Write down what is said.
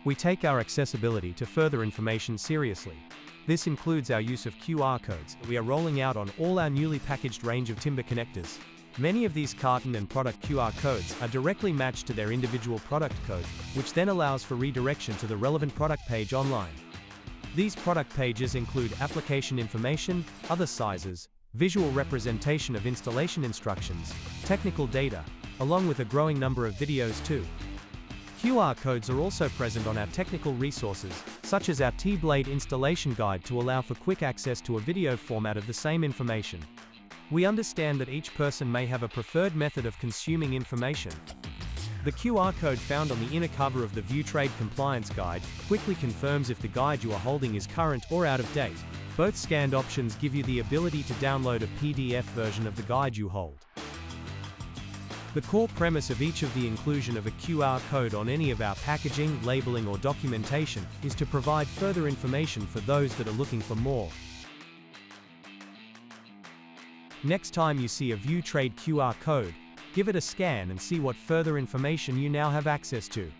We take our accessibility to further information seriously. This includes our use of QR codes that we are rolling out on all our newly packaged range of timber connectors. Many of these carton and product QR codes are directly matched to their individual product code, which then allows for redirection to the relevant product page online. These product pages include application information, other sizes, visual representation of installation instructions, technical data, along with a growing number of videos too. QR codes are also present on our technical resources, such as our T-Blade installation guide to allow for quick access to a video format of the same information. We understand that each person may have a preferred method of consuming information. The QR code found on the inner cover of the VUETRADE compliance guide quickly confirms if the guide you are holding is current or out of date. Both scanned options give you the ability to download a PDF version of the guide you hold. The core premise of each of the inclusion of a QR code on any of our packaging, labeling or documentation is to provide further information for those that are looking for more. Next time you see a VUETRADE QR code, give it a scan and see what further information you now have access to.